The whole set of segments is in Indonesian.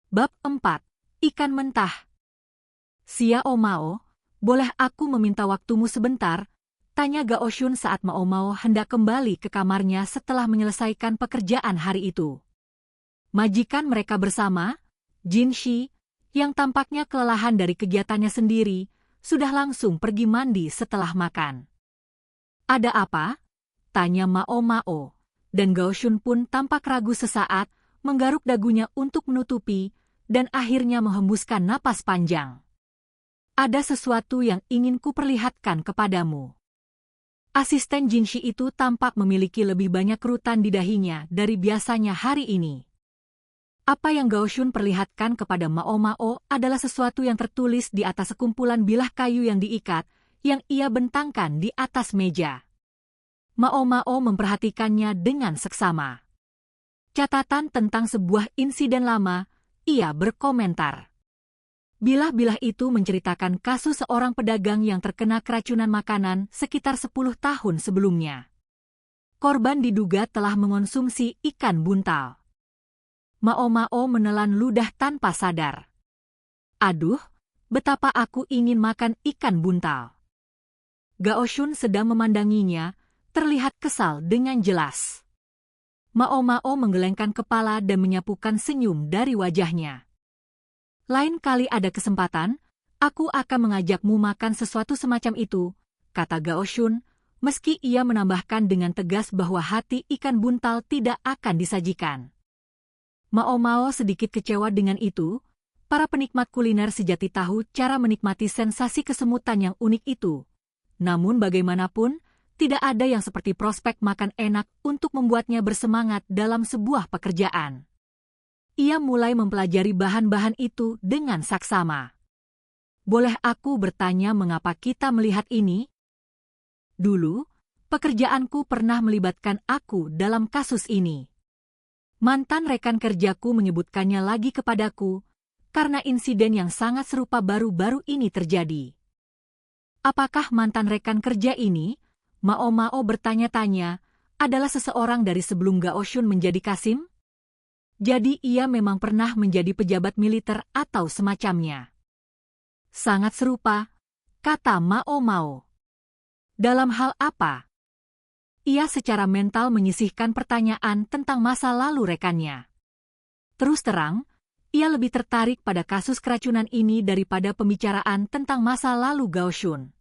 Bab 4. Ikan mentah. Xiao Mao, boleh aku meminta waktumu sebentar? Tanya Gao Shun saat Mao Mao hendak kembali ke kamarnya setelah menyelesaikan pekerjaan hari itu. Majikan mereka bersama, Jin Shi, yang tampaknya kelelahan dari kegiatannya sendiri, sudah langsung pergi mandi setelah makan. Ada apa? Tanya Mao Mao, dan Gao Shun pun tampak ragu sesaat, menggaruk dagunya untuk menutupi, dan akhirnya menghembuskan napas panjang. Ada sesuatu yang ingin kuperlihatkan kepadamu. Asisten Jinshi itu tampak memiliki lebih banyak kerutan di dahinya dari biasanya hari ini. Apa yang Gao Shun perlihatkan kepada Mao Mao adalah sesuatu yang tertulis di atas sekumpulan bilah kayu yang diikat, yang ia bentangkan di atas meja. Mao Mao memperhatikannya dengan seksama. Catatan tentang sebuah insiden lama, ia berkomentar. Bilah-bilah itu menceritakan kasus seorang pedagang yang terkena keracunan makanan sekitar 10 tahun sebelumnya. Korban diduga telah mengonsumsi ikan buntal. Mao Mao menelan ludah tanpa sadar. Aduh, betapa aku ingin makan ikan buntal. Gao Shun sedang memandanginya, terlihat kesal dengan jelas. Mao Mao menggelengkan kepala dan menyapukan senyum dari wajahnya. Lain kali ada kesempatan, aku akan mengajakmu makan sesuatu semacam itu, kata Gao Shun, meski ia menambahkan dengan tegas bahwa hati ikan buntal tidak akan disajikan. Mao Mao sedikit kecewa dengan itu, para penikmat kuliner sejati tahu cara menikmati sensasi kesemutan yang unik itu. Namun bagaimanapun, tidak ada yang seperti prospek makan enak untuk membuatnya bersemangat dalam sebuah pekerjaan. Ia mulai mempelajari bahan-bahan itu dengan saksama. Boleh aku bertanya mengapa kita melihat ini? Dulu, pekerjaanku pernah melibatkan aku dalam kasus ini. Mantan rekan kerjaku menyebutkannya lagi kepadaku, karena insiden yang sangat serupa baru-baru ini terjadi. Apakah mantan rekan kerja ini, Mao Mao bertanya-tanya, adalah seseorang dari sebelum Gao Shun menjadi Kasim? Jadi ia memang pernah menjadi pejabat militer atau semacamnya. Sangat serupa, kata Mao Mao. Dalam hal apa? Ia secara mental menyisihkan pertanyaan tentang masa lalu rekannya. Terus terang, ia lebih tertarik pada kasus keracunan ini daripada pembicaraan tentang masa lalu Gao Shun.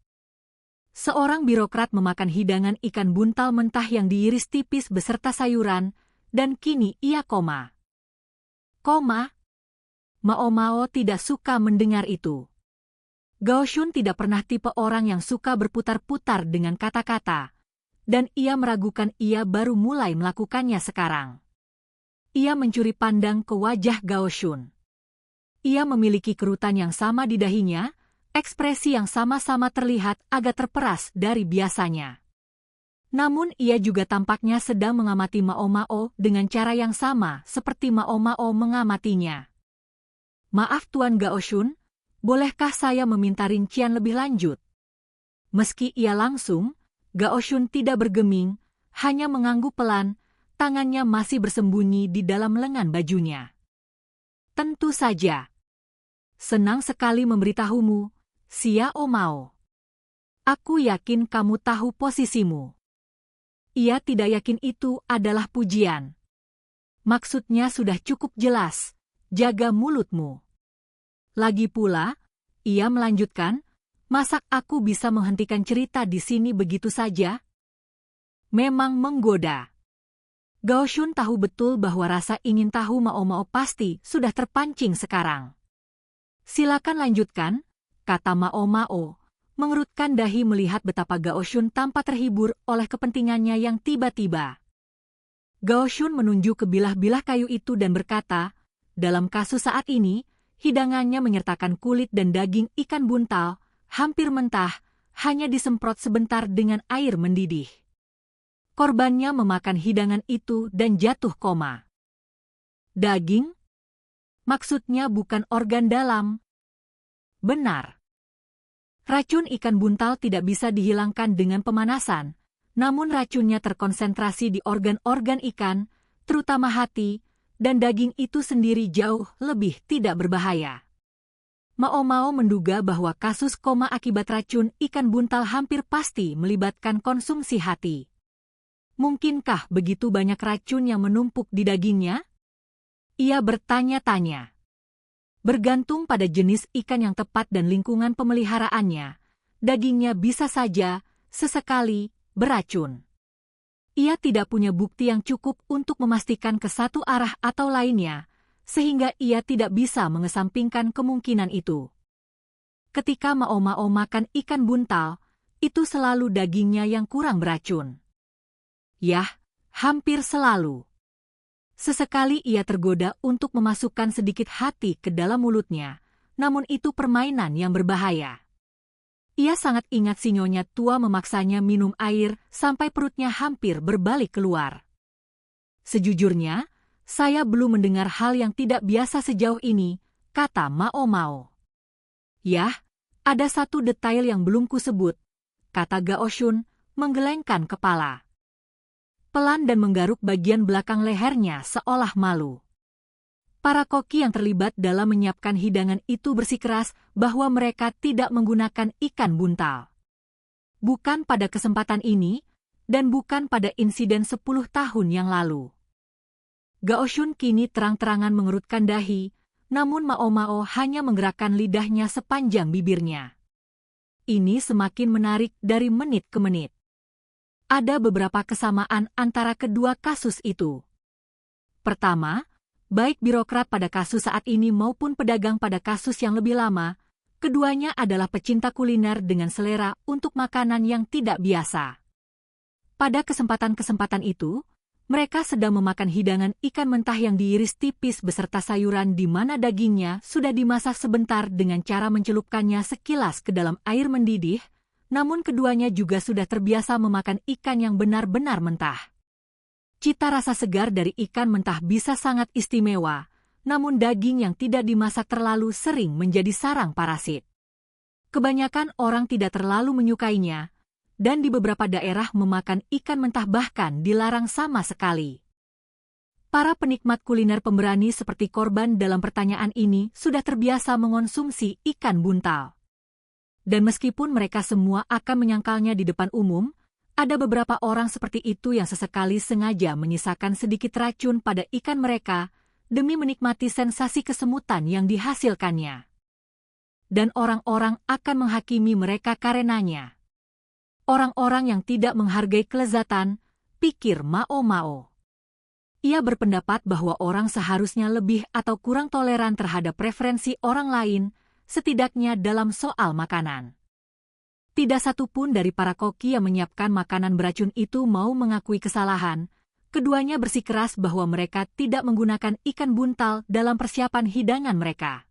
Seorang birokrat memakan hidangan ikan buntal mentah yang diiris tipis beserta sayuran, dan kini ia koma. Koma? Mao Mao tidak suka mendengar itu. Gao Shun tidak pernah tipe orang yang suka berputar-putar dengan kata-kata, dan ia meragukan ia baru mulai melakukannya sekarang. Ia mencuri pandang ke wajah Gao Shun. Ia memiliki kerutan yang sama di dahinya, ekspresi yang sama-sama terlihat agak terperas dari biasanya. Namun ia juga tampaknya sedang mengamati Mao Mao dengan cara yang sama seperti Mao Mao mengamatinya. Maaf Tuan Gao Shun, bolehkah saya meminta rincian lebih lanjut? Meski ia langsung, Gao Shun tidak bergeming, hanya mengangguk pelan, tangannya masih bersembunyi di dalam lengan bajunya. Tentu saja. Senang sekali memberitahumu, Xiao Mao. Aku yakin kamu tahu posisimu. Ia tidak yakin itu adalah pujian. Maksudnya sudah cukup jelas, jaga mulutmu. Lagi pula, ia melanjutkan, masak aku bisa menghentikan cerita di sini begitu saja? Memang menggoda. Gao Shun tahu betul bahwa rasa ingin tahu Mao Mao pasti sudah terpancing sekarang. Silakan lanjutkan, kata Mao Mao, mengerutkan dahi melihat betapa Gao Shun tampak terhibur oleh kepentingannya yang tiba-tiba. Gao Shun menunjuk ke bilah-bilah kayu itu dan berkata, dalam kasus saat ini, hidangannya menyertakan kulit dan daging ikan buntal, hampir mentah, hanya disemprot sebentar dengan air mendidih. Korbannya memakan hidangan itu dan jatuh koma. Daging? Maksudnya bukan organ dalam. Benar. Racun ikan buntal tidak bisa dihilangkan dengan pemanasan, namun racunnya terkonsentrasi di organ-organ ikan, terutama hati, dan daging itu sendiri jauh lebih tidak berbahaya. Mao Mao menduga bahwa kasus koma akibat racun ikan buntal hampir pasti melibatkan konsumsi hati. Mungkinkah begitu banyak racun yang menumpuk di dagingnya? Ia bertanya-tanya. Bergantung pada jenis ikan yang tepat dan lingkungan pemeliharaannya, dagingnya bisa saja, sesekali, beracun. Ia tidak punya bukti yang cukup untuk memastikan ke satu arah atau lainnya, sehingga ia tidak bisa mengesampingkan kemungkinan itu. Ketika Mao Mao makan ikan buntal, itu selalu dagingnya yang kurang beracun. Yah, hampir selalu. Sesekali ia tergoda untuk memasukkan sedikit hati ke dalam mulutnya, namun itu permainan yang berbahaya. Ia sangat ingat si nyonya tua memaksanya minum air sampai perutnya hampir berbalik keluar. Sejujurnya, saya belum mendengar hal yang tidak biasa sejauh ini, kata Mao Mao. Yah, ada satu detail yang belum kusebut, kata Gao Shun, menggelengkan kepala. Pelan dan menggaruk bagian belakang lehernya seolah malu. Para koki yang terlibat dalam menyiapkan hidangan itu bersikeras bahwa mereka tidak menggunakan ikan buntal. Bukan pada kesempatan ini, dan bukan pada insiden 10 tahun yang lalu. Gao Shun kini terang-terangan mengerutkan dahi, namun Mao Mao hanya menggerakkan lidahnya sepanjang bibirnya. Ini semakin menarik dari menit ke menit. Ada beberapa kesamaan antara kedua kasus itu. Pertama, baik birokrat pada kasus saat ini maupun pedagang pada kasus yang lebih lama, keduanya adalah pecinta kuliner dengan selera untuk makanan yang tidak biasa. Pada kesempatan-kesempatan itu, mereka sedang memakan hidangan ikan mentah yang diiris tipis beserta sayuran di mana dagingnya sudah dimasak sebentar dengan cara mencelupkannya sekilas ke dalam air mendidih, namun keduanya juga sudah terbiasa memakan ikan yang benar-benar mentah. Cita rasa segar dari ikan mentah bisa sangat istimewa, namun daging yang tidak dimasak terlalu sering menjadi sarang parasit. Kebanyakan orang tidak terlalu menyukainya, dan di beberapa daerah memakan ikan mentah bahkan dilarang sama sekali. Para penikmat kuliner pemberani seperti korban dalam pertanyaan ini sudah terbiasa mengonsumsi ikan buntal. Dan meskipun mereka semua akan menyangkalnya di depan umum, ada beberapa orang seperti itu yang sesekali sengaja menyisakan sedikit racun pada ikan mereka demi menikmati sensasi kesemutan yang dihasilkannya. Dan orang-orang akan menghakimi mereka karenanya. Orang-orang yang tidak menghargai kelezatan, pikir Mao Mao. Ia berpendapat bahwa orang seharusnya lebih atau kurang toleran terhadap preferensi orang lain, setidaknya dalam soal makanan. Tidak satupun dari para koki yang menyiapkan makanan beracun itu mau mengakui kesalahan. Keduanya bersikeras bahwa mereka tidak menggunakan ikan buntal dalam persiapan hidangan mereka.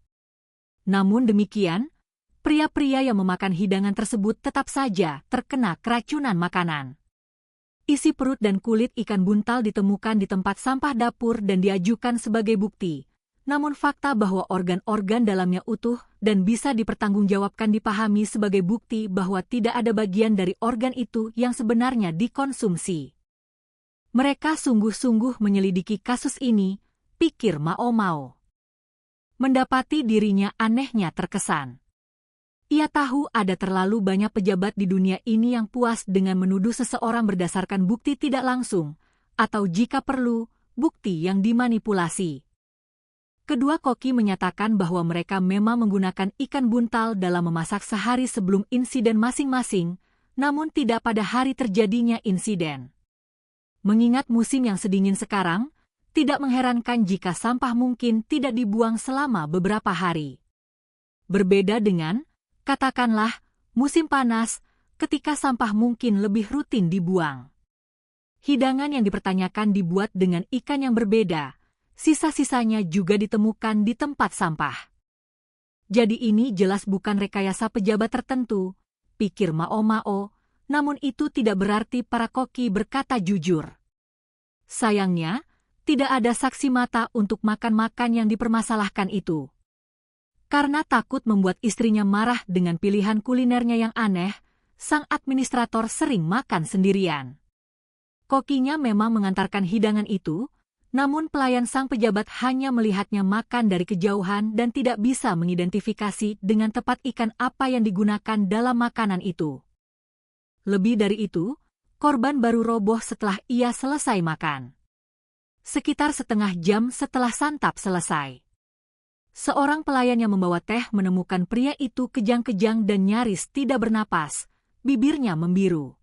Namun demikian, pria-pria yang memakan hidangan tersebut tetap saja terkena keracunan makanan. Isi perut dan kulit ikan buntal ditemukan di tempat sampah dapur dan diajukan sebagai bukti. Namun fakta bahwa organ-organ dalamnya utuh dan bisa dipertanggungjawabkan dipahami sebagai bukti bahwa tidak ada bagian dari organ itu yang sebenarnya dikonsumsi. Mereka sungguh-sungguh menyelidiki kasus ini, pikir Mao Mao. Mendapati dirinya anehnya terkesan. Ia tahu ada terlalu banyak pejabat di dunia ini yang puas dengan menuduh seseorang berdasarkan bukti tidak langsung, atau jika perlu, bukti yang dimanipulasi. Kedua koki menyatakan bahwa mereka memang menggunakan ikan buntal dalam memasak sehari sebelum insiden masing-masing, namun tidak pada hari terjadinya insiden. Mengingat musim yang sedingin sekarang, tidak mengherankan jika sampah mungkin tidak dibuang selama beberapa hari. Berbeda dengan, katakanlah, musim panas, ketika sampah mungkin lebih rutin dibuang. Hidangan yang dipertanyakan dibuat dengan ikan yang berbeda, sisa-sisanya juga ditemukan di tempat sampah. Jadi ini jelas bukan rekayasa pejabat tertentu, pikir Mao Mao, namun itu tidak berarti para koki berkata jujur. Sayangnya, tidak ada saksi mata untuk makan-makan yang dipermasalahkan itu. Karena takut membuat istrinya marah dengan pilihan kulinernya yang aneh, sang administrator sering makan sendirian. Kokinya memang mengantarkan hidangan itu, Namun pelayan sang pejabat hanya melihatnya makan dari kejauhan dan tidak bisa mengidentifikasi dengan tepat ikan apa yang digunakan dalam makanan itu. Lebih dari itu, korban baru roboh setelah ia selesai makan. Sekitar setengah jam setelah santap selesai. Seorang pelayan yang membawa teh menemukan pria itu kejang-kejang dan nyaris tidak bernapas, bibirnya membiru.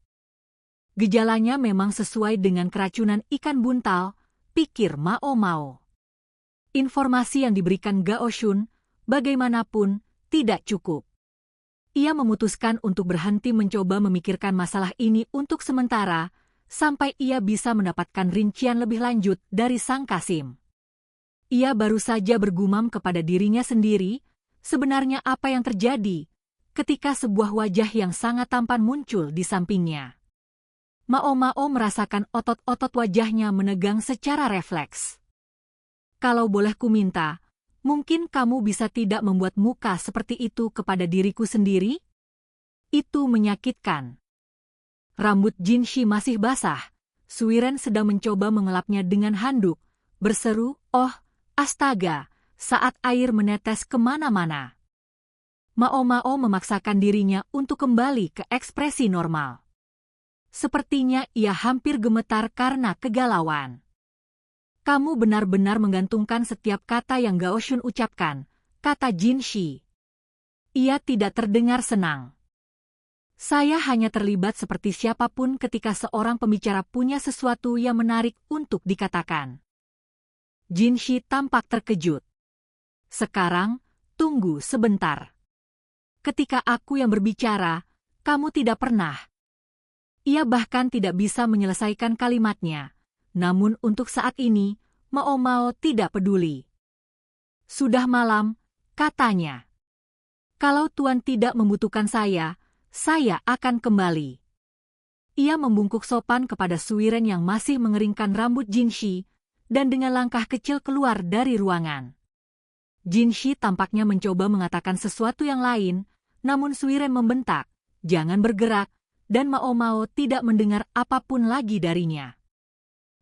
Gejalanya memang sesuai dengan keracunan ikan buntal, pikir Mao Mao. Informasi yang diberikan Gao Shun, bagaimanapun, tidak cukup. Ia memutuskan untuk berhenti mencoba memikirkan masalah ini untuk sementara, sampai ia bisa mendapatkan rincian lebih lanjut dari Sang Kasim. Ia baru saja bergumam kepada dirinya sendiri, sebenarnya apa yang terjadi, ketika sebuah wajah yang sangat tampan muncul di sampingnya. Mao Mao merasakan otot-otot wajahnya menegang secara refleks. Kalau boleh kuminta, mungkin kamu bisa tidak membuat muka seperti itu kepada diriku sendiri? Itu menyakitkan. Rambut Jinshi masih basah. Suiren sedang mencoba mengelapnya dengan handuk, berseru, "Oh, astaga," saat air menetes kemana-mana. Mao Mao memaksakan dirinya untuk kembali ke ekspresi normal. Sepertinya ia hampir gemetar karena kegalauan. Kamu benar-benar menggantungkan setiap kata yang Gao Shun ucapkan, kata Jinshi. Ia tidak terdengar senang. Saya hanya terlibat seperti siapapun ketika seorang pembicara punya sesuatu yang menarik untuk dikatakan. Jinshi tampak terkejut. Sekarang, tunggu sebentar. Ketika aku yang berbicara, kamu tidak pernah. Ia bahkan tidak bisa menyelesaikan kalimatnya, namun untuk saat ini, Mao Mao tidak peduli. Sudah malam, katanya. Kalau Tuan tidak membutuhkan saya akan kembali. Ia membungkuk sopan kepada Suiren yang masih mengeringkan rambut Jinshi, dan dengan langkah kecil keluar dari ruangan. Jinshi tampaknya mencoba mengatakan sesuatu yang lain, namun Suiren membentak, "Jangan bergerak," dan Mao Mao tidak mendengar apapun lagi darinya.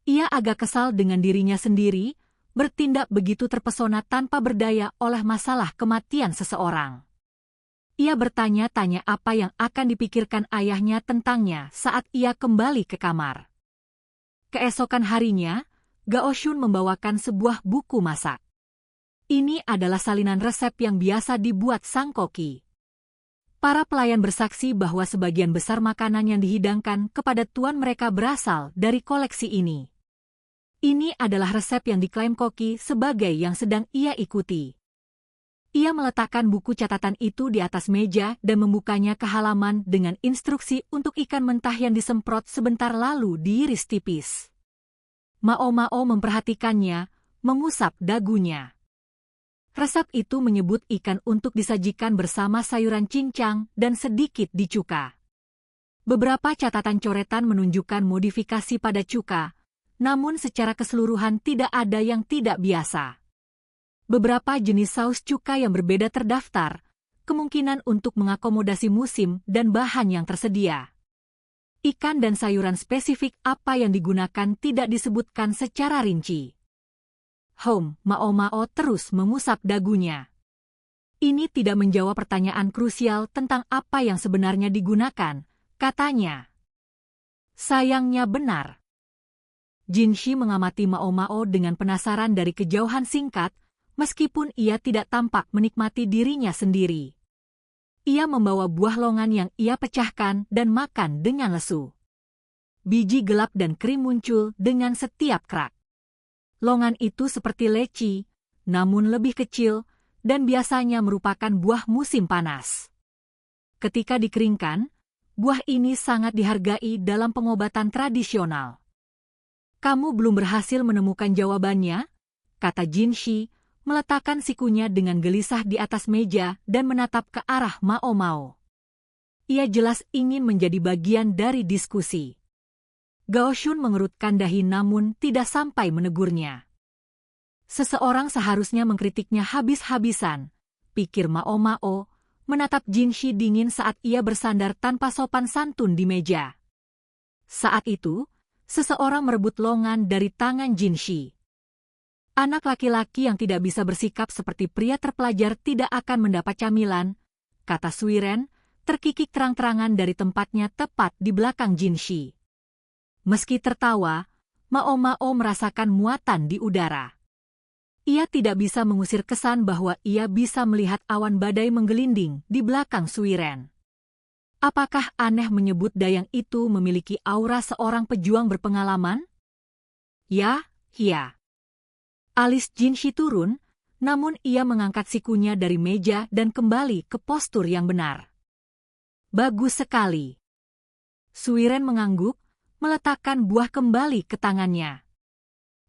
Ia agak kesal dengan dirinya sendiri, bertindak begitu terpesona tanpa berdaya oleh masalah kematian seseorang. Ia bertanya-tanya apa yang akan dipikirkan ayahnya tentangnya saat ia kembali ke kamar. Keesokan harinya, Gao Shun membawakan sebuah buku masak. Ini adalah salinan resep yang biasa dibuat sang koki. Para pelayan bersaksi bahwa sebagian besar makanan yang dihidangkan kepada tuan mereka berasal dari koleksi ini. Ini adalah resep yang diklaim koki sebagai yang sedang ia ikuti. Ia meletakkan buku catatan itu di atas meja dan membukanya ke halaman dengan instruksi untuk ikan mentah yang disemprot sebentar lalu diiris tipis. Mao Mao memperhatikannya, mengusap dagunya. Resep itu menyebut ikan untuk disajikan bersama sayuran cincang dan sedikit dicuka. Beberapa catatan coretan menunjukkan modifikasi pada cuka, namun secara keseluruhan tidak ada yang tidak biasa. Beberapa jenis saus cuka yang berbeda terdaftar, kemungkinan untuk mengakomodasi musim dan bahan yang tersedia. Ikan dan sayuran spesifik apa yang digunakan tidak disebutkan secara rinci. Mao Mao terus mengusap dagunya. Ini tidak menjawab pertanyaan krusial tentang apa yang sebenarnya digunakan, katanya. Sayangnya benar. Jinshi mengamati Mao Mao dengan penasaran dari kejauhan singkat, meskipun ia tidak tampak menikmati dirinya sendiri. Ia membawa buah longan yang ia pecahkan dan makan dengan lesu. Biji gelap dan krim muncul dengan setiap kerak. Longan itu seperti leci, namun lebih kecil, dan biasanya merupakan buah musim panas. Ketika dikeringkan, buah ini sangat dihargai dalam pengobatan tradisional. Kamu belum berhasil menemukan jawabannya, kata Jinshi, meletakkan sikunya dengan gelisah di atas meja dan menatap ke arah Mao Mao. Ia jelas ingin menjadi bagian dari diskusi. Gao Shun mengerutkan dahi namun tidak sampai menegurnya. Seseorang seharusnya mengkritiknya habis-habisan, pikir Mao Mao, menatap Jinshi dingin saat ia bersandar tanpa sopan santun di meja. Saat itu, seseorang merebut longan dari tangan Jinshi. Anak laki-laki yang tidak bisa bersikap seperti pria terpelajar tidak akan mendapat camilan, kata Suiren, terkikik terang-terangan dari tempatnya tepat di belakang Jinshi. Meski tertawa, Mao Mao merasakan muatan di udara. Ia tidak bisa mengusir kesan bahwa ia bisa melihat awan badai menggelinding di belakang Suiren. Apakah aneh menyebut dayang itu memiliki aura seorang pejuang berpengalaman? Ya, iya. Alis Jinshi turun, namun ia mengangkat sikunya dari meja dan kembali ke postur yang benar. Bagus sekali. Suiren mengangguk, meletakkan buah kembali ke tangannya.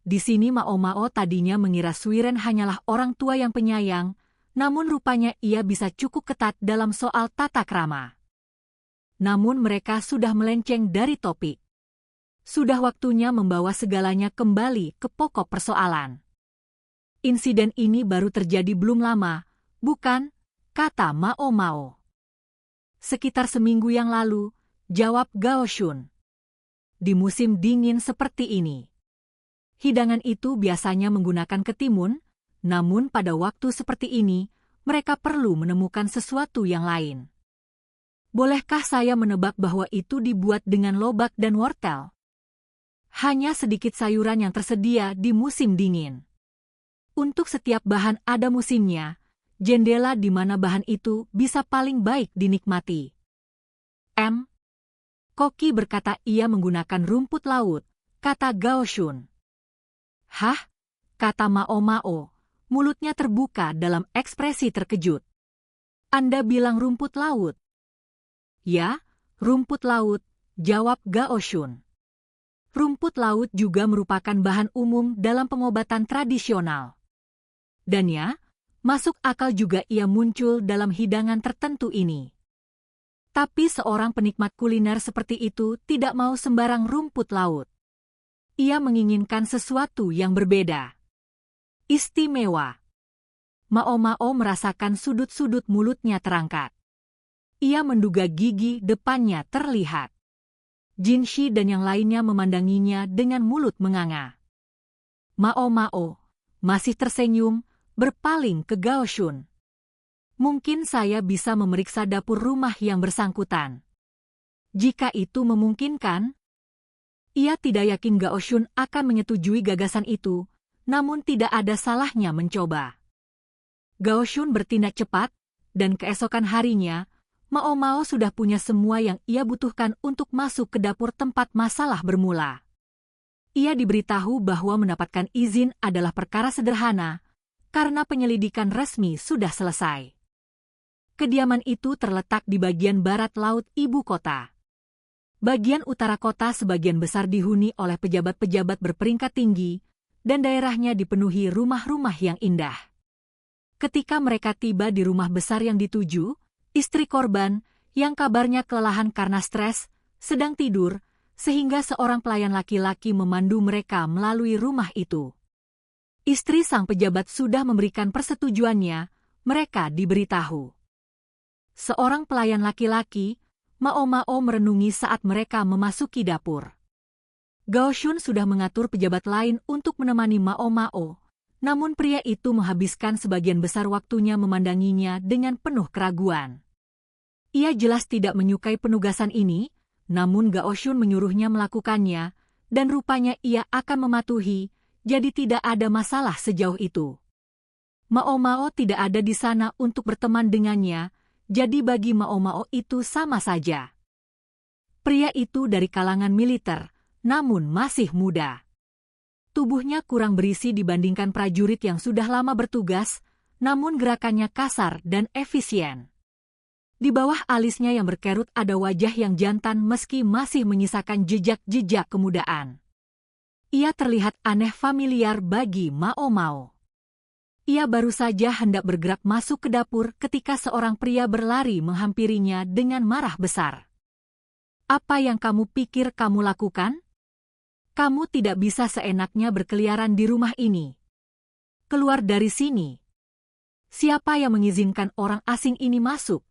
Di sini Mao Mao tadinya mengira Suiren hanyalah orang tua yang penyayang, namun rupanya ia bisa cukup ketat dalam soal tata krama. Namun mereka sudah melenceng dari topik. Sudah waktunya membawa segalanya kembali ke pokok persoalan. Insiden ini baru terjadi belum lama, bukan? Kata Mao Mao. Sekitar seminggu yang lalu, jawab Gao Shun. Di musim dingin seperti ini. Hidangan itu biasanya menggunakan ketimun, namun pada waktu seperti ini, mereka perlu menemukan sesuatu yang lain. Bolehkah saya menebak bahwa itu dibuat dengan lobak dan wortel? Hanya sedikit sayuran yang tersedia di musim dingin. Untuk setiap bahan ada musimnya, jendela di mana bahan itu bisa paling baik dinikmati. Koki berkata ia menggunakan rumput laut, kata Gao Shun. Hah? Kata Mao Mao, mulutnya terbuka dalam ekspresi terkejut. Anda bilang rumput laut? Ya, rumput laut, jawab Gao Shun. Rumput laut juga merupakan bahan umum dalam pengobatan tradisional. Dan ya, masuk akal juga ia muncul dalam hidangan tertentu ini. Tapi seorang penikmat kuliner seperti itu tidak mau sembarang rumput laut. Ia menginginkan sesuatu yang berbeda. Istimewa. Mao Mao merasakan sudut-sudut mulutnya terangkat. Ia menduga gigi depannya terlihat. Jinshi dan yang lainnya memandanginya dengan mulut menganga. Mao Mao masih tersenyum, berpaling ke Gao Shun. Mungkin saya bisa memeriksa dapur rumah yang bersangkutan. Jika itu memungkinkan, ia tidak yakin Gao Shun akan menyetujui gagasan itu, namun tidak ada salahnya mencoba. Gao Shun bertindak cepat, dan keesokan harinya, Mao Mao sudah punya semua yang ia butuhkan untuk masuk ke dapur tempat masalah bermula. Ia diberitahu bahwa mendapatkan izin adalah perkara sederhana, karena penyelidikan resmi sudah selesai. Kediaman itu terletak di bagian barat laut ibu kota. Bagian utara kota sebagian besar dihuni oleh pejabat-pejabat berperingkat tinggi, dan daerahnya dipenuhi rumah-rumah yang indah. Ketika mereka tiba di rumah besar yang dituju, istri korban, yang kabarnya kelelahan karena stres, sedang tidur, sehingga seorang pelayan laki-laki memandu mereka melalui rumah itu. Istri sang pejabat sudah memberikan persetujuannya, mereka diberitahu. Seorang pelayan laki-laki, Mao Mao merenungi saat mereka memasuki dapur. Gao Shun sudah mengatur pejabat lain untuk menemani Mao Mao, namun pria itu menghabiskan sebagian besar waktunya memandanginya dengan penuh keraguan. Ia jelas tidak menyukai penugasan ini, namun Gao Shun menyuruhnya melakukannya, dan rupanya ia akan mematuhi, jadi tidak ada masalah sejauh itu. Mao Mao tidak ada di sana untuk berteman dengannya, jadi bagi Mao Mao itu sama saja. Pria itu dari kalangan militer, namun masih muda. Tubuhnya kurang berisi dibandingkan prajurit yang sudah lama bertugas, namun gerakannya kasar dan efisien. Di bawah alisnya yang berkerut ada wajah yang jantan meski masih menyisakan jejak-jejak kemudaan. Ia terlihat aneh familiar bagi Mao Mao. Ia baru saja hendak bergerak masuk ke dapur ketika seorang pria berlari menghampirinya dengan marah besar. Apa yang kamu pikir kamu lakukan? Kamu tidak bisa seenaknya berkeliaran di rumah ini. Keluar dari sini. Siapa yang mengizinkan orang asing ini masuk?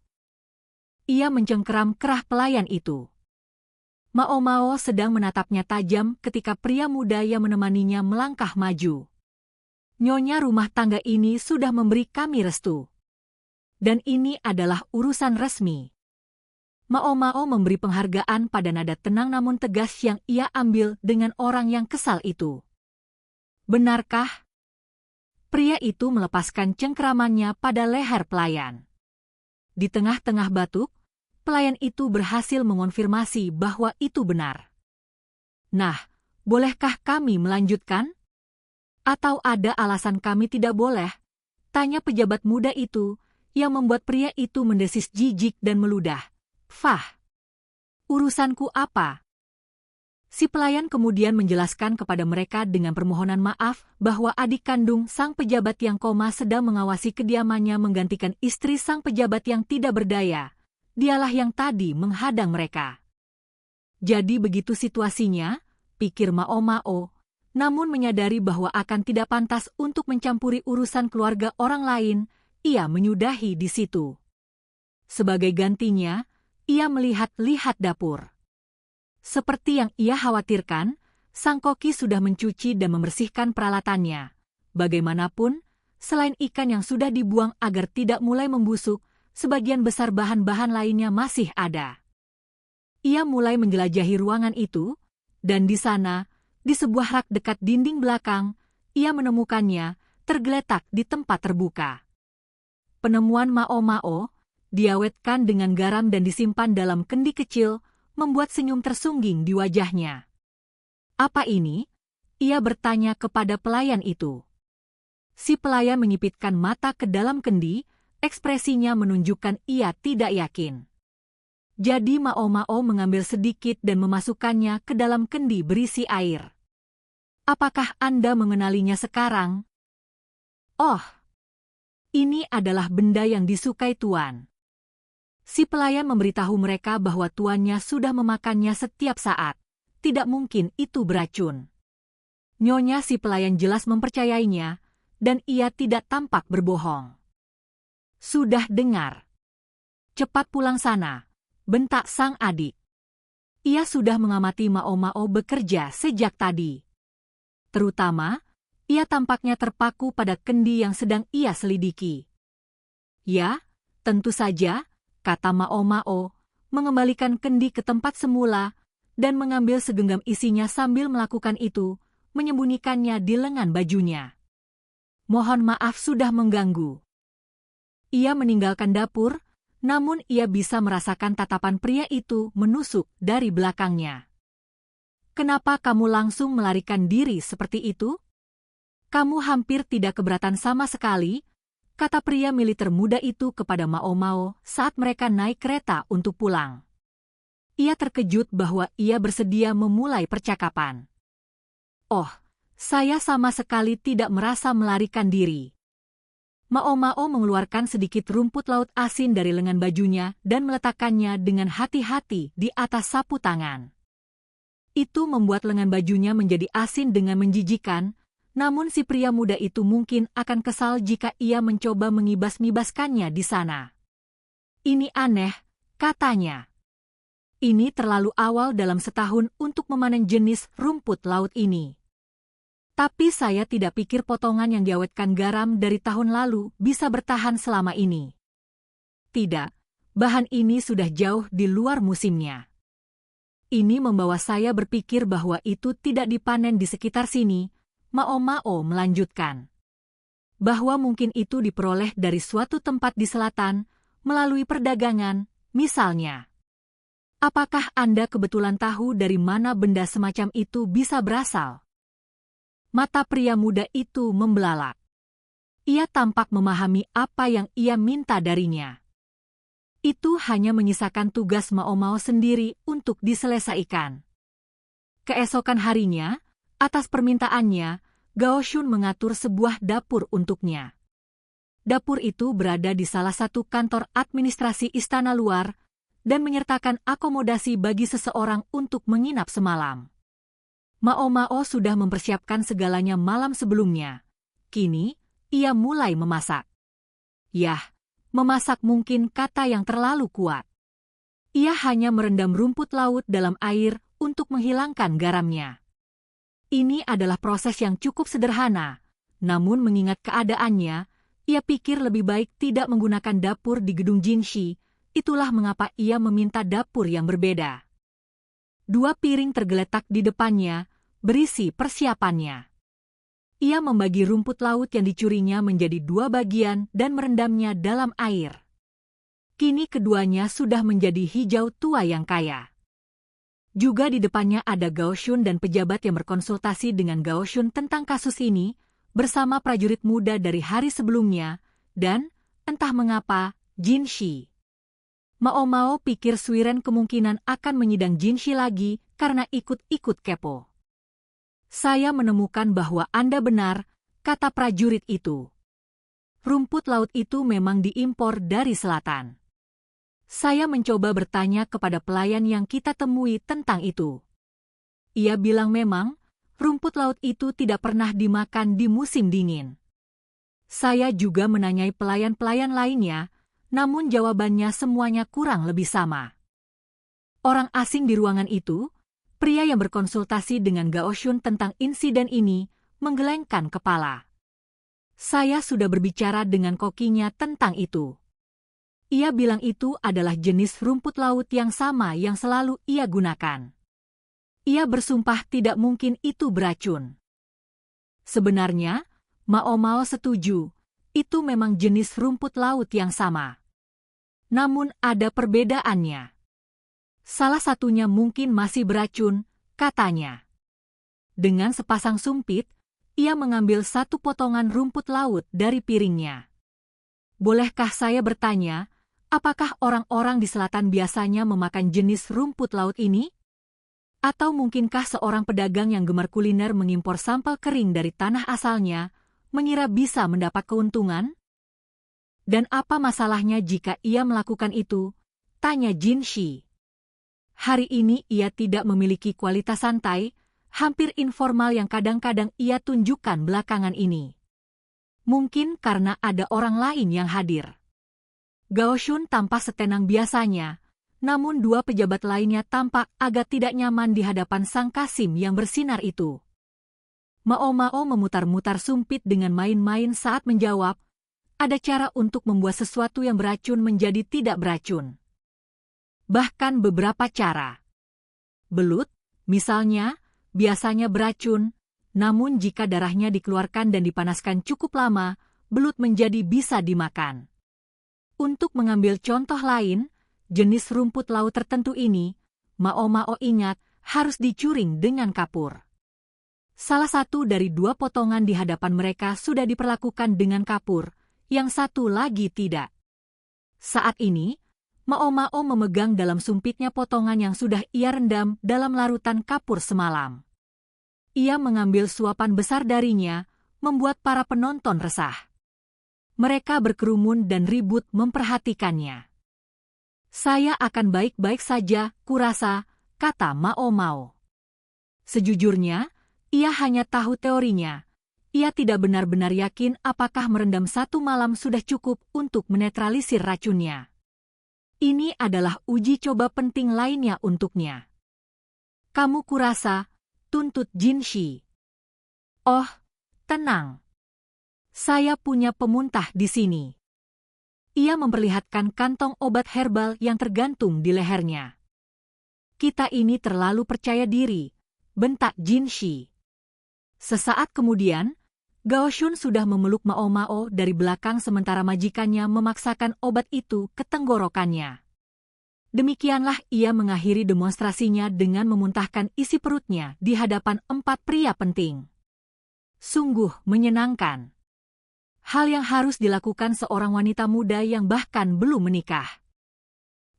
Ia mencengkeram kerah pelayan itu. Mao Mao sedang menatapnya tajam ketika pria muda yang menemaninya melangkah maju. Nyonya rumah tangga ini sudah memberi kami restu. Dan ini adalah urusan resmi. Mao Mao memberi penghargaan pada nada tenang namun tegas yang ia ambil dengan orang yang kesal itu. Benarkah? Pria itu melepaskan cengkeramannya pada leher pelayan. Di tengah-tengah batuk, pelayan itu berhasil mengonfirmasi bahwa itu benar. Nah, bolehkah kami melanjutkan? Atau ada alasan kami tidak boleh? Tanya pejabat muda itu, yang membuat pria itu mendesis jijik dan meludah. Fah, urusanku apa? Si pelayan kemudian menjelaskan kepada mereka dengan permohonan maaf bahwa adik kandung sang pejabat yang koma sedang mengawasi kediamannya menggantikan istri sang pejabat yang tidak berdaya. Dialah yang tadi menghadang mereka. Jadi begitu situasinya, pikir Mao Mao, namun menyadari bahwa akan tidak pantas untuk mencampuri urusan keluarga orang lain, ia menyudahi di situ. Sebagai gantinya, ia melihat-lihat dapur. Seperti yang ia khawatirkan, sang koki sudah mencuci dan membersihkan peralatannya. Bagaimanapun, selain ikan yang sudah dibuang agar tidak mulai membusuk, sebagian besar bahan-bahan lainnya masih ada. Ia mulai menjelajahi ruangan itu, dan di sana, di sebuah rak dekat dinding belakang, ia menemukannya tergeletak di tempat terbuka. Penemuan Mao Mao, diawetkan dengan garam dan disimpan dalam kendi kecil, membuat senyum tersungging di wajahnya. Apa ini? Ia bertanya kepada pelayan itu. Si pelayan menyipitkan mata ke dalam kendi, ekspresinya menunjukkan ia tidak yakin. Jadi Mao Mao mengambil sedikit dan memasukkannya ke dalam kendi berisi air. Apakah Anda mengenalinya sekarang? Oh, ini adalah benda yang disukai Tuan. Si pelayan memberitahu mereka bahwa tuannya sudah memakannya setiap saat. Tidak mungkin itu beracun. Nyonya si pelayan jelas mempercayainya, dan ia tidak tampak berbohong. Sudah dengar. Cepat pulang sana, bentak sang adik. Ia sudah mengamati Mao Mao bekerja sejak tadi. Terutama, ia tampaknya terpaku pada kendi yang sedang ia selidiki. Ya, tentu saja, kata Mao Mao, mengembalikan kendi ke tempat semula dan mengambil segenggam isinya sambil melakukan itu, menyembunyikannya di lengan bajunya. Mohon maaf sudah mengganggu. Ia meninggalkan dapur, namun ia bisa merasakan tatapan pria itu menusuk dari belakangnya. Kenapa kamu langsung melarikan diri seperti itu? Kamu hampir tidak keberatan sama sekali, kata pria militer muda itu kepada Mao Mao saat mereka naik kereta untuk pulang. Ia terkejut bahwa ia bersedia memulai percakapan. Oh, saya sama sekali tidak merasa melarikan diri. Mao Mao mengeluarkan sedikit rumput laut asin dari lengan bajunya dan meletakkannya dengan hati-hati di atas sapu tangan. Itu membuat lengan bajunya menjadi asin dengan menjijikan, namun si pria muda itu mungkin akan kesal jika ia mencoba mengibas-ngibaskannya di sana. Ini aneh, katanya. Ini terlalu awal dalam setahun untuk memanen jenis rumput laut ini. Tapi saya tidak pikir potongan yang diawetkan garam dari tahun lalu bisa bertahan selama ini. Tidak, bahan ini sudah jauh di luar musimnya. Ini membawa saya berpikir bahwa itu tidak dipanen di sekitar sini, Mao Mao melanjutkan. Bahwa mungkin itu diperoleh dari suatu tempat di selatan, melalui perdagangan, misalnya. Apakah Anda kebetulan tahu dari mana benda semacam itu bisa berasal? Mata pria muda itu membelalak. Ia tampak memahami apa yang ia minta darinya. Itu hanya menyisakan tugas Mao Mao sendiri untuk diselesaikan. Keesokan harinya, atas permintaannya, Gao Shun mengatur sebuah dapur untuknya. Dapur itu berada di salah satu kantor administrasi istana luar dan menyertakan akomodasi bagi seseorang untuk menginap semalam. Mao Mao sudah mempersiapkan segalanya malam sebelumnya. Kini, ia mulai memasak. Yah, memasak mungkin kata yang terlalu kuat. Ia hanya merendam rumput laut dalam air untuk menghilangkan garamnya. Ini adalah proses yang cukup sederhana, Namun mengingat keadaannya, ia pikir lebih baik tidak menggunakan dapur di gedung Jinshi, itulah mengapa ia meminta dapur yang berbeda. 2 piring tergeletak di depannya, berisi persiapannya. Ia membagi rumput laut yang dicurinya menjadi 2 bagian dan merendamnya dalam air. Kini keduanya sudah menjadi hijau tua yang kaya. Juga di depannya ada Gao Shun dan pejabat yang berkonsultasi dengan Gao Shun tentang kasus ini, bersama prajurit muda dari hari sebelumnya, dan, entah mengapa, Jinshi. Mao Mao pikir Suiren kemungkinan akan menyidang Jinshi lagi karena ikut-ikut kepo. Saya menemukan bahwa Anda benar, kata prajurit itu. Rumput laut itu memang diimpor dari selatan. Saya mencoba bertanya kepada pelayan yang kita temui tentang itu. Ia bilang memang, rumput laut itu tidak pernah dimakan di musim dingin. Saya juga menanyai pelayan-pelayan lainnya, namun jawabannya semuanya kurang lebih sama. Orang asing di ruangan itu, pria yang berkonsultasi dengan Gao Shun tentang insiden ini, menggelengkan kepala. Saya sudah berbicara dengan kokinya tentang itu. Ia bilang itu adalah jenis rumput laut yang sama yang selalu ia gunakan. Ia bersumpah tidak mungkin itu beracun. Sebenarnya, Mao Mao setuju, itu memang jenis rumput laut yang sama. Namun ada perbedaannya. Salah satunya mungkin masih beracun, katanya. Dengan sepasang sumpit, ia mengambil 1 potongan rumput laut dari piringnya. Bolehkah saya bertanya, apakah orang-orang di selatan biasanya memakan jenis rumput laut ini? Atau mungkinkah seorang pedagang yang gemar kuliner mengimpor sampel kering dari tanah asalnya, mengira bisa mendapat keuntungan? Dan apa masalahnya jika ia melakukan itu? Tanya Jinshi. Hari ini ia tidak memiliki kualitas santai, hampir informal yang kadang-kadang ia tunjukkan belakangan ini. Mungkin karena ada orang lain yang hadir. Gao Shun tampak setenang biasanya, namun 2 pejabat lainnya tampak agak tidak nyaman di hadapan sang Kasim yang bersinar itu. Mao Mao memutar-mutar sumpit dengan main-main saat menjawab, ada cara untuk membuat sesuatu yang beracun menjadi tidak beracun. Bahkan beberapa cara. Belut, misalnya, biasanya beracun, namun jika darahnya dikeluarkan dan dipanaskan cukup lama, belut menjadi bisa dimakan. Untuk mengambil contoh lain, jenis rumput laut tertentu ini, Mao Mao ingat, harus dicuring dengan kapur. Salah satu dari 2 potongan di hadapan mereka sudah diperlakukan dengan kapur, yang satu lagi tidak. Saat ini, Mao Mao memegang dalam sumpitnya potongan yang sudah ia rendam dalam larutan kapur semalam. Ia mengambil suapan besar darinya, membuat para penonton resah. Mereka berkerumun dan ribut memperhatikannya. Saya akan baik-baik saja, kurasa, kata Mao Mao. Sejujurnya, ia hanya tahu teorinya. Ia tidak benar-benar yakin apakah merendam 1 malam sudah cukup untuk menetralisir racunnya. Ini adalah uji coba penting lainnya untuknya. Kamu kurasa, tuntut Jinshi. Oh, tenang. Saya punya pemuntah di sini. Ia memperlihatkan kantong obat herbal yang tergantung di lehernya. Kita ini terlalu percaya diri, bentak Jinshi. Sesaat kemudian, Gao Shun sudah memeluk Mao Mao dari belakang sementara majikannya memaksakan obat itu ke tenggorokannya. Demikianlah ia mengakhiri demonstrasinya dengan memuntahkan isi perutnya di hadapan 4 pria penting. Sungguh menyenangkan. Hal yang harus dilakukan seorang wanita muda yang bahkan belum menikah.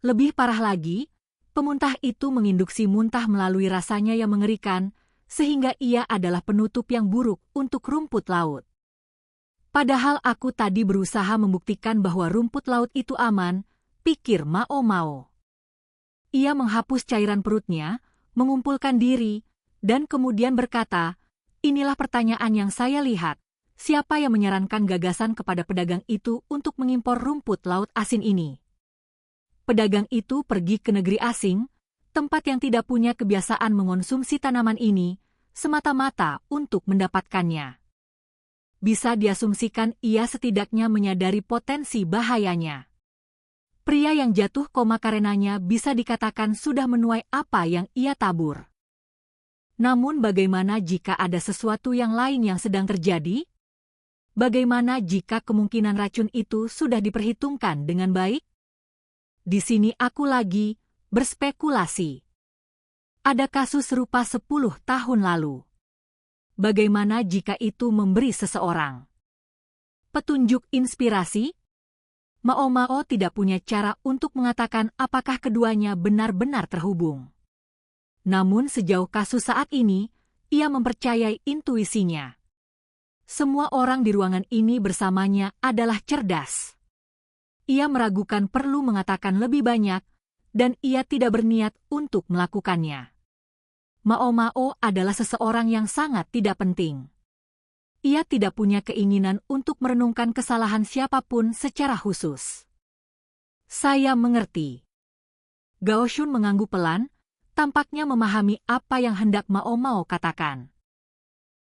Lebih parah lagi, pemuntah itu menginduksi muntah melalui rasanya yang mengerikan, sehingga ia adalah penutup yang buruk untuk rumput laut. Padahal aku tadi berusaha membuktikan bahwa rumput laut itu aman, pikir Mao Mao. Ia menghapus cairan perutnya, mengumpulkan diri, dan kemudian berkata, inilah pertanyaan yang saya lihat, siapa yang menyarankan gagasan kepada pedagang itu untuk mengimpor rumput laut asin ini? Pedagang itu pergi ke negeri asing, tempat yang tidak punya kebiasaan mengonsumsi tanaman ini, semata-mata untuk mendapatkannya. bisa diasumsikan ia setidaknya menyadari potensi bahayanya. Pria yang jatuh koma karenanya bisa dikatakan sudah menuai apa yang ia tabur. Namun bagaimana jika ada sesuatu yang lain yang sedang terjadi? Bagaimana jika kemungkinan racun itu sudah diperhitungkan dengan baik? Di sini aku lagi berspekulasi. Ada kasus serupa 10 tahun lalu. Bagaimana jika itu memberi seseorang petunjuk inspirasi? Mao Mao tidak punya cara untuk mengatakan apakah keduanya benar-benar terhubung. Namun sejauh kasus saat ini, ia mempercayai intuisinya. Semua orang di ruangan ini bersamanya adalah cerdas. Ia meragukan perlu mengatakan lebih banyak, dan ia tidak berniat untuk melakukannya. Mao Mao adalah seseorang yang sangat tidak penting. Ia tidak punya keinginan untuk merenungkan kesalahan siapapun secara khusus. Saya mengerti. Gao Shun mengangguk pelan, tampaknya memahami apa yang hendak Mao Mao katakan.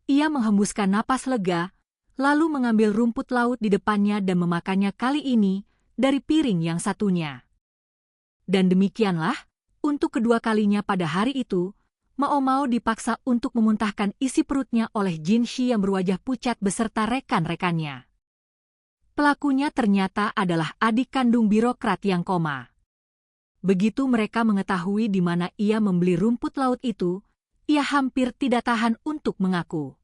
Ia menghembuskan napas lega, lalu mengambil rumput laut di depannya dan memakannya kali ini dari piring yang satunya. Dan demikianlah, untuk kedua kalinya pada hari itu, Mao Mao dipaksa untuk memuntahkan isi perutnya oleh Jin Shi yang berwajah pucat beserta rekan-rekannya. Pelakunya ternyata adalah adik kandung birokrat yang koma. Begitu mereka mengetahui di mana ia membeli rumput laut itu, ia hampir tidak tahan untuk mengaku.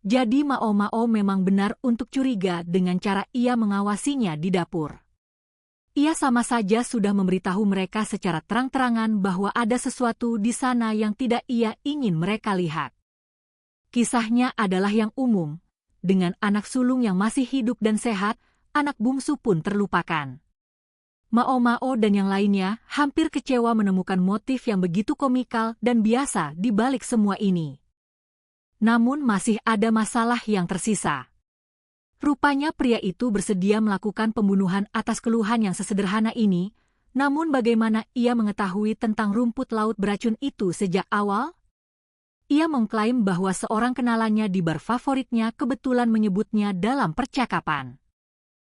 Jadi Mao Mao memang benar untuk curiga dengan cara ia mengawasinya di dapur. Ia sama saja sudah memberitahu mereka secara terang-terangan bahwa ada sesuatu di sana yang tidak ia ingin mereka lihat. Kisahnya adalah yang umum, dengan anak sulung yang masih hidup dan sehat, anak bungsu pun terlupakan. Mao Mao dan yang lainnya hampir kecewa menemukan motif yang begitu komikal dan biasa di balik semua ini. Namun masih ada masalah yang tersisa. Rupanya pria itu bersedia melakukan pembunuhan atas keluhan yang sesederhana ini, namun bagaimana ia mengetahui tentang rumput laut beracun itu sejak awal? Ia mengklaim bahwa seorang kenalannya di bar favoritnya kebetulan menyebutnya dalam percakapan.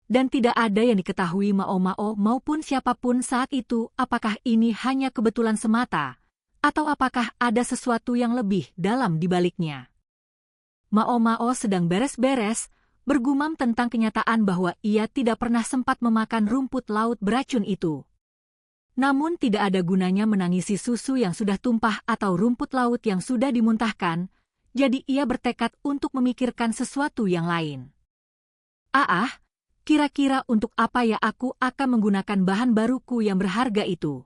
Dan tidak ada yang diketahui Mao Mao maupun siapapun saat itu apakah ini hanya kebetulan semata, atau apakah ada sesuatu yang lebih dalam di baliknya. Mao Mao sedang beres-beres, bergumam tentang kenyataan bahwa ia tidak pernah sempat memakan rumput laut beracun itu. Namun tidak ada gunanya menangisi susu yang sudah tumpah atau rumput laut yang sudah dimuntahkan, jadi ia bertekad untuk memikirkan sesuatu yang lain. Kira-kira untuk apa ya aku akan menggunakan bahan baruku yang berharga itu?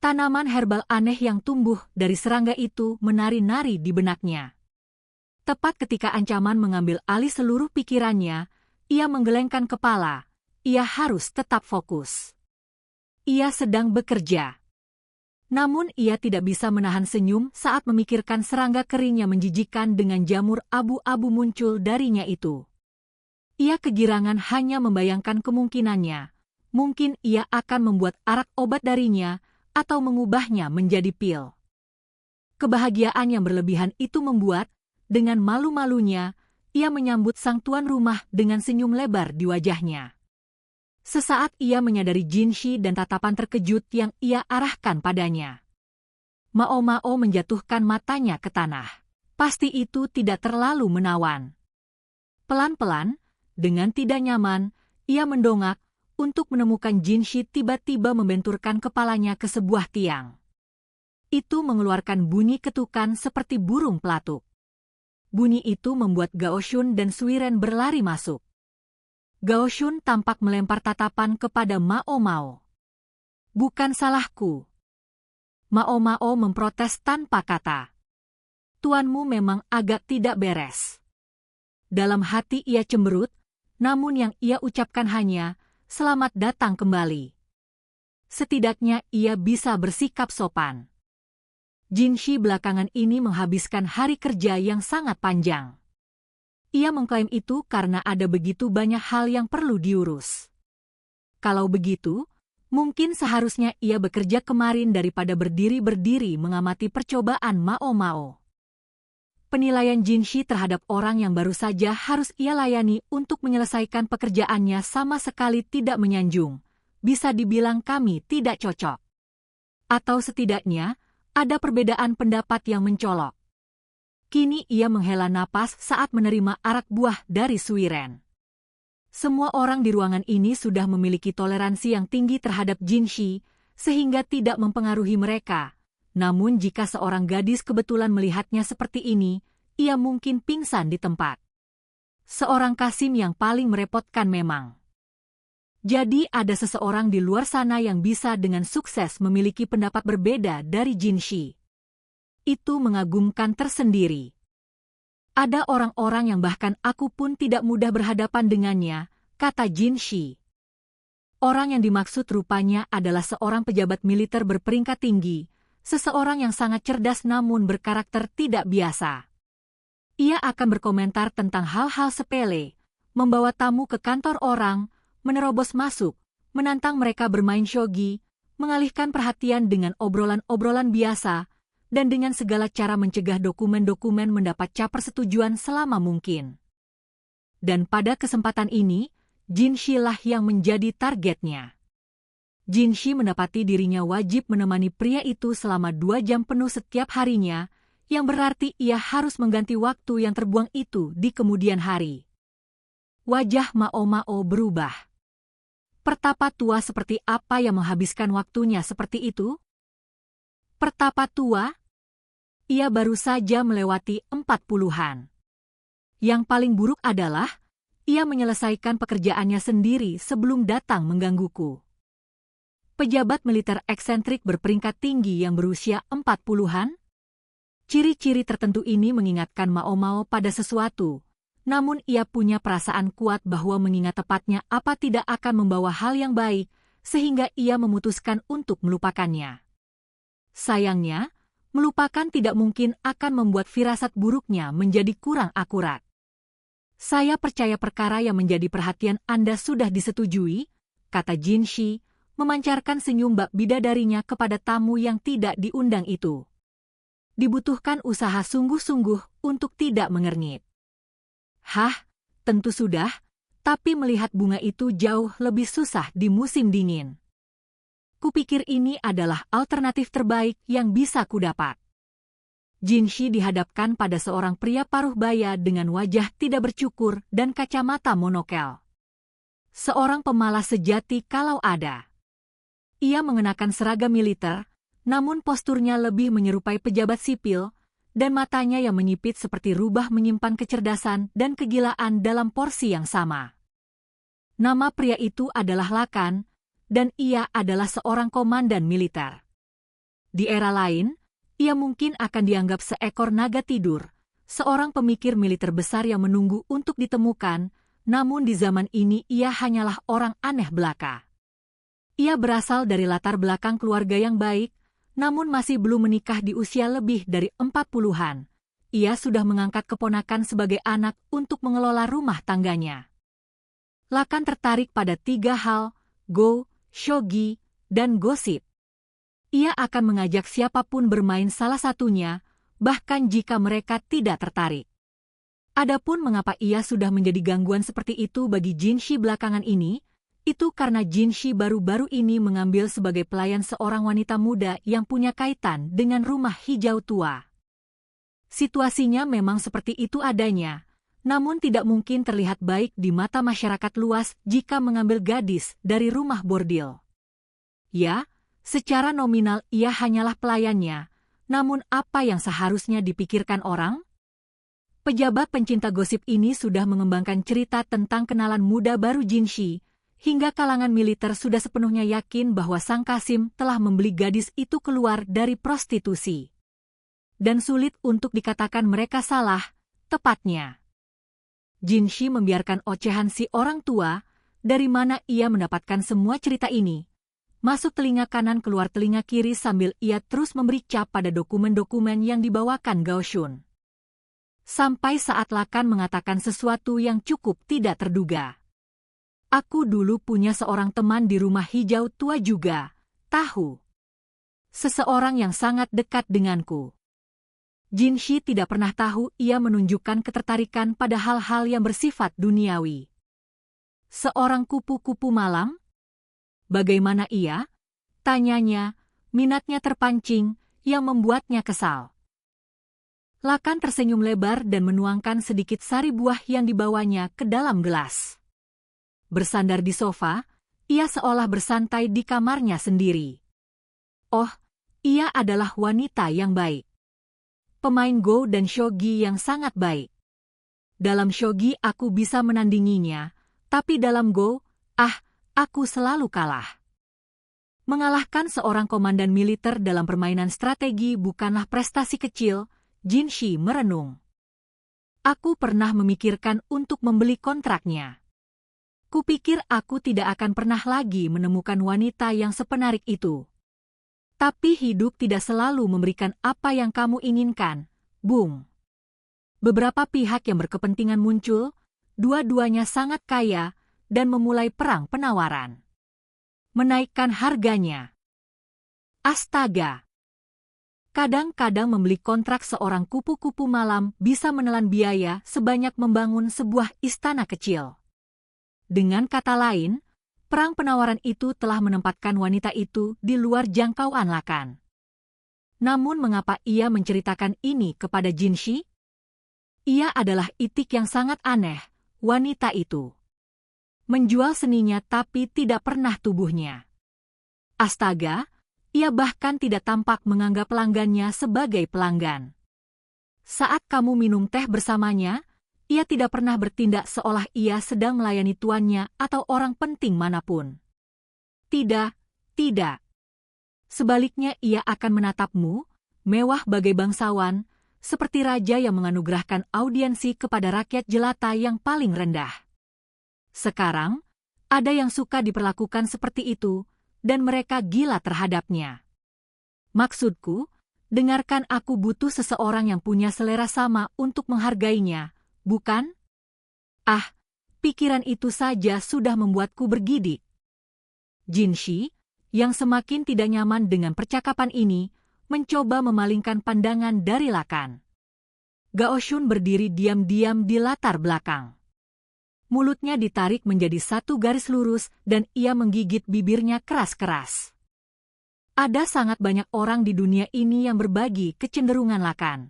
Tanaman herbal aneh yang tumbuh dari serangga itu menari-nari di benaknya. Tepat ketika ancaman mengambil alih seluruh pikirannya, ia menggelengkan kepala. Ia harus tetap fokus. Ia sedang bekerja. Namun ia tidak bisa menahan senyum saat memikirkan serangga kering yang menjijikan dengan jamur abu-abu muncul darinya itu. Ia kegirangan hanya membayangkan kemungkinannya. Mungkin ia akan membuat arak obat darinya atau mengubahnya menjadi pil. Kebahagiaan yang berlebihan itu membuat, dengan malu-malunya, ia menyambut sang tuan rumah dengan senyum lebar di wajahnya. Sesaat ia menyadari Jin Shi dan tatapan terkejut yang ia arahkan padanya. Mao Mao menjatuhkan matanya ke tanah. Pasti itu tidak terlalu menawan. Pelan-pelan, dengan tidak nyaman, ia mendongak untuk menemukan Jin Shi tiba-tiba membenturkan kepalanya ke sebuah tiang. Itu mengeluarkan bunyi ketukan seperti burung pelatuk. Bunyi itu membuat Gao Shun dan Sui Ren berlari masuk. Gao Shun tampak melempar tatapan kepada Mao Mao. Bukan salahku. Mao Mao memprotes tanpa kata. Tuanmu memang agak tidak beres. Dalam hati ia cemberut, namun yang ia ucapkan hanya, selamat datang kembali. Setidaknya ia bisa bersikap sopan. Jin Shi belakangan ini menghabiskan hari kerja yang sangat panjang. Ia mengklaim itu karena ada begitu banyak hal yang perlu diurus. Kalau begitu, mungkin seharusnya ia bekerja kemarin daripada berdiri-berdiri mengamati percobaan Mao Mao. Penilaian Jinshi terhadap orang yang baru saja harus ia layani untuk menyelesaikan pekerjaannya sama sekali tidak menyanjung. Bisa dibilang kami tidak cocok. Atau setidaknya, ada perbedaan pendapat yang mencolok. Kini ia menghela napas saat menerima arak buah dari Suiren. Semua orang di ruangan ini sudah memiliki toleransi yang tinggi terhadap Jinshi, sehingga tidak mempengaruhi mereka. Namun jika seorang gadis kebetulan melihatnya seperti ini, ia mungkin pingsan di tempat. Seorang Kasim yang paling merepotkan memang. Jadi ada seseorang di luar sana yang bisa dengan sukses memiliki pendapat berbeda dari Jinshi. Itu mengagumkan tersendiri. Ada orang-orang yang bahkan aku pun tidak mudah berhadapan dengannya, kata Jinshi. Orang yang dimaksud rupanya adalah seorang pejabat militer berperingkat tinggi, seseorang yang sangat cerdas namun berkarakter tidak biasa. Ia akan berkomentar tentang hal-hal sepele, membawa tamu ke kantor orang, menerobos masuk, menantang mereka bermain shogi, mengalihkan perhatian dengan obrolan-obrolan biasa, dan dengan segala cara mencegah dokumen-dokumen mendapat persetujuan selama mungkin. Dan pada kesempatan ini, Jinshi lah yang menjadi targetnya. Jinshi mendapati dirinya wajib menemani pria itu selama 2 jam penuh setiap harinya, yang berarti ia harus mengganti waktu yang terbuang itu di kemudian hari. Wajah Mao Mao berubah. Pertapa tua seperti apa yang menghabiskan waktunya seperti itu? Pertapa tua? Ia baru saja melewati 40-an. Yang paling buruk adalah, ia menyelesaikan pekerjaannya sendiri sebelum datang menggangguku. Pejabat militer eksentrik berperingkat tinggi yang berusia 40-an? Ciri-ciri tertentu ini mengingatkan Mao Mao pada sesuatu, namun ia punya perasaan kuat bahwa mengingat tepatnya apa tidak akan membawa hal yang baik, sehingga ia memutuskan untuk melupakannya. Sayangnya, melupakan tidak mungkin akan membuat firasat buruknya menjadi kurang akurat. Saya percaya perkara yang menjadi perhatian Anda sudah disetujui, kata Jinshi, memancarkan senyum bak bidadarinya kepada tamu yang tidak diundang itu. Dibutuhkan usaha sungguh-sungguh untuk tidak mengernyit. Hah, tentu sudah, tapi melihat bunga itu jauh lebih susah di musim dingin. Kupikir ini adalah alternatif terbaik yang bisa kudapat. Jinshi dihadapkan pada seorang pria paruh baya dengan wajah tidak bercukur dan kacamata monokel. Seorang pemalas sejati kalau ada. Ia mengenakan seragam militer, namun posturnya lebih menyerupai pejabat sipil, dan matanya yang menyipit seperti rubah menyimpan kecerdasan dan kegilaan dalam porsi yang sama. Nama pria itu adalah Lakan, dan ia adalah seorang komandan militer. Di era lain, ia mungkin akan dianggap seekor naga tidur, seorang pemikir militer besar yang menunggu untuk ditemukan, namun di zaman ini ia hanyalah orang aneh belaka. Ia berasal dari latar belakang keluarga yang baik, namun masih belum menikah di usia lebih dari 40-an. Ia sudah mengangkat keponakan sebagai anak untuk mengelola rumah tangganya. Lakan tertarik pada 3 hal, go, shogi, dan gosip. Ia akan mengajak siapapun bermain salah satunya, bahkan jika mereka tidak tertarik. Adapun mengapa ia sudah menjadi gangguan seperti itu bagi Jinshi belakangan ini, itu karena Jinshi baru-baru ini mengambil sebagai pelayan seorang wanita muda yang punya kaitan dengan rumah hijau tua. Situasinya memang seperti itu adanya, namun tidak mungkin terlihat baik di mata masyarakat luas jika mengambil gadis dari rumah bordil. Ya, secara nominal ia hanyalah pelayannya, namun apa yang seharusnya dipikirkan orang? Pejabat pencinta gosip ini sudah mengembangkan cerita tentang kenalan muda baru Jinshi, hingga kalangan militer sudah sepenuhnya yakin bahwa Sang Kasim telah membeli gadis itu keluar dari prostitusi. Dan sulit untuk dikatakan mereka salah, tepatnya. Jinshi membiarkan ocehan si orang tua, dari mana ia mendapatkan semua cerita ini. Masuk telinga kanan keluar telinga kiri sambil ia terus memberi cap pada dokumen-dokumen yang dibawakan Gaoshun. Sampai saat Lakan mengatakan sesuatu yang cukup tidak terduga. Aku dulu punya seorang teman di rumah hijau tua juga, tahu. Seseorang yang sangat dekat denganku. Jinshi tidak pernah tahu ia menunjukkan ketertarikan pada hal-hal yang bersifat duniawi. Seorang kupu-kupu malam? Bagaimana ia? Tanyanya, minatnya terpancing, yang membuatnya kesal. Lakan tersenyum lebar dan menuangkan sedikit sari buah yang dibawanya ke dalam gelas. Bersandar di sofa, ia seolah bersantai di kamarnya sendiri. Oh, ia adalah wanita yang baik. Pemain Go dan Shogi yang sangat baik. Dalam Shogi aku bisa menandinginya, tapi dalam Go, aku selalu kalah. Mengalahkan seorang komandan militer dalam permainan strategi bukanlah prestasi kecil, Jinshi merenung. Aku pernah memikirkan untuk membeli kontraknya. Kupikir aku tidak akan pernah lagi menemukan wanita yang sepenarik itu. Tapi hidup tidak selalu memberikan apa yang kamu inginkan, Bung. Beberapa pihak yang berkepentingan muncul, dua-duanya sangat kaya, dan memulai perang penawaran. Menaikkan harganya. Astaga! Kadang-kadang membeli kontrak seorang kupu-kupu malam bisa menelan biaya sebanyak membangun sebuah istana kecil. Dengan kata lain, perang penawaran itu telah menempatkan wanita itu di luar jangkauan Lakan. Namun mengapa ia menceritakan ini kepada Jinshi? Ia adalah itik yang sangat aneh, wanita itu. Menjual seninya tapi tidak pernah tubuhnya. Astaga, ia bahkan tidak tampak menganggap pelanggannya sebagai pelanggan. Saat kamu minum teh bersamanya, ia tidak pernah bertindak seolah ia sedang melayani tuannya atau orang penting manapun. Tidak, tidak. Sebaliknya ia akan menatapmu, mewah bagai bangsawan, seperti raja yang menganugerahkan audiensi kepada rakyat jelata yang paling rendah. Sekarang, ada yang suka diperlakukan seperti itu, dan mereka gila terhadapnya. Maksudku, dengarkan, aku butuh seseorang yang punya selera sama untuk menghargainya, bukan? Pikiran itu saja sudah membuatku bergidik. Jinshi, yang semakin tidak nyaman dengan percakapan ini, mencoba memalingkan pandangan dari Lakan. Gaoshun berdiri diam-diam di latar belakang. Mulutnya ditarik menjadi satu garis lurus dan ia menggigit bibirnya keras-keras. Ada sangat banyak orang di dunia ini yang berbagi kecenderungan Lakan.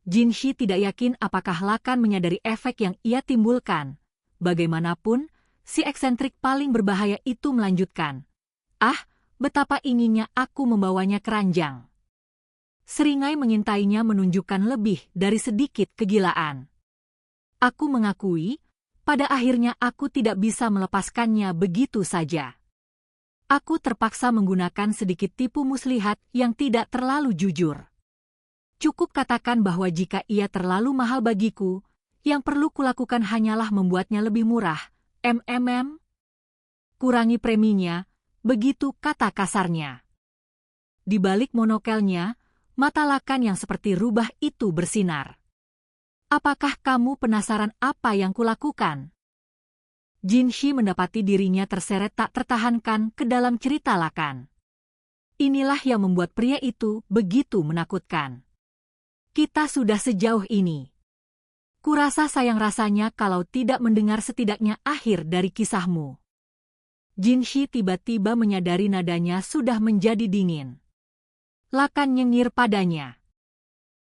Jinshi tidak yakin apakah Lakan menyadari efek yang ia timbulkan. Bagaimanapun, si eksentrik paling berbahaya itu melanjutkan. Betapa inginnya aku membawanya keranjang. Seringai mengintainya menunjukkan lebih dari sedikit kegilaan. Aku mengakui, pada akhirnya aku tidak bisa melepaskannya begitu saja. Aku terpaksa menggunakan sedikit tipu muslihat yang tidak terlalu jujur. Cukup katakan bahwa jika ia terlalu mahal bagiku, yang perlu kulakukan hanyalah membuatnya lebih murah. Kurangi preminya, begitu kata kasarnya. Di balik monokelnya, mata Lakan yang seperti rubah itu bersinar. Apakah kamu penasaran apa yang kulakukan? Jinshi mendapati dirinya terseret tak tertahankan ke dalam cerita Lakan. Inilah yang membuat pria itu begitu menakutkan. Kita sudah sejauh ini. Kurasa sayang rasanya kalau tidak mendengar setidaknya akhir dari kisahmu. Jinshi tiba-tiba menyadari nadanya sudah menjadi dingin. Lakan nyengir padanya.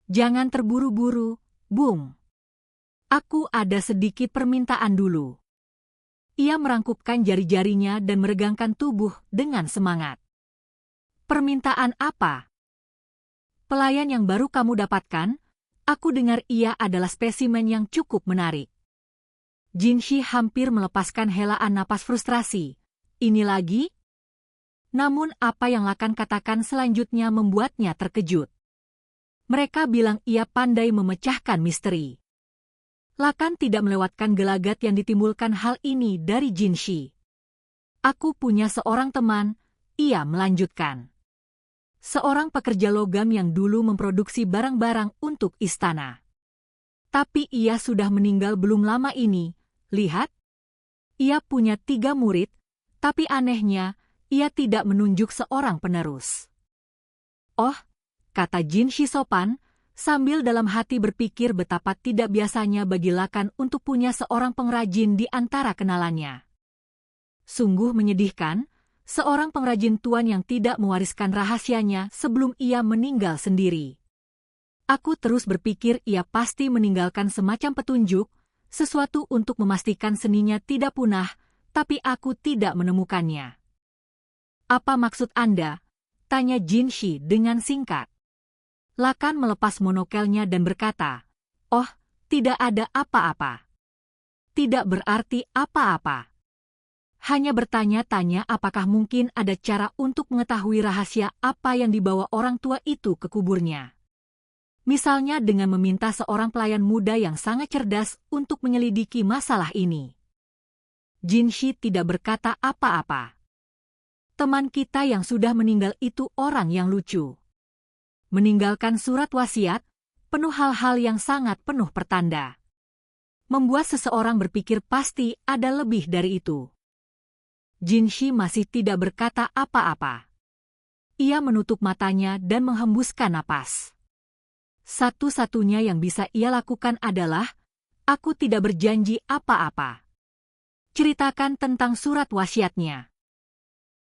Jangan terburu-buru, Bung. Aku ada sedikit permintaan dulu. Ia merangkupkan jari-jarinya dan meregangkan tubuh dengan semangat. Permintaan apa? Pelayan yang baru kamu dapatkan, aku dengar ia adalah spesimen yang cukup menarik. Jinshi hampir melepaskan helaan napas frustrasi. Ini lagi? Namun apa yang Lakan katakan selanjutnya membuatnya terkejut. Mereka bilang ia pandai memecahkan misteri. Lakan tidak melewatkan gelagat yang ditimbulkan hal ini dari Jinshi. Aku punya seorang teman, ia melanjutkan. Seorang pekerja logam yang dulu memproduksi barang-barang untuk istana. Tapi ia sudah meninggal belum lama ini, lihat. Ia punya 3 murid, tapi anehnya, ia tidak menunjuk seorang penerus. Oh, kata Jinshi sopan, Sambil dalam hati berpikir betapa tidak biasanya bagi Lakan untuk punya seorang pengrajin di antara kenalannya. Sungguh menyedihkan, seorang pengrajin tuan yang tidak mewariskan rahasianya sebelum ia meninggal sendiri. Aku terus berpikir ia pasti meninggalkan semacam petunjuk, sesuatu untuk memastikan seninya tidak punah, tapi aku tidak menemukannya. Apa maksud Anda? Tanya Jinshi dengan singkat. Lakan melepas monokelnya dan berkata, "Oh, tidak ada apa-apa. Tidak berarti apa-apa. Hanya bertanya-tanya apakah mungkin ada cara untuk mengetahui rahasia apa yang dibawa orang tua itu ke kuburnya. Misalnya dengan meminta seorang pelayan muda yang sangat cerdas untuk menyelidiki masalah ini." Jinshi tidak berkata apa-apa. Teman kita yang sudah meninggal itu orang yang lucu. Meninggalkan surat wasiat, penuh hal-hal yang sangat penuh pertanda. Membuat seseorang berpikir pasti ada lebih dari itu. Jinshi masih tidak berkata apa-apa. Ia menutup matanya dan menghembuskan napas. Satu-satunya yang bisa ia lakukan adalah, aku tidak berjanji apa-apa. Ceritakan tentang surat wasiatnya.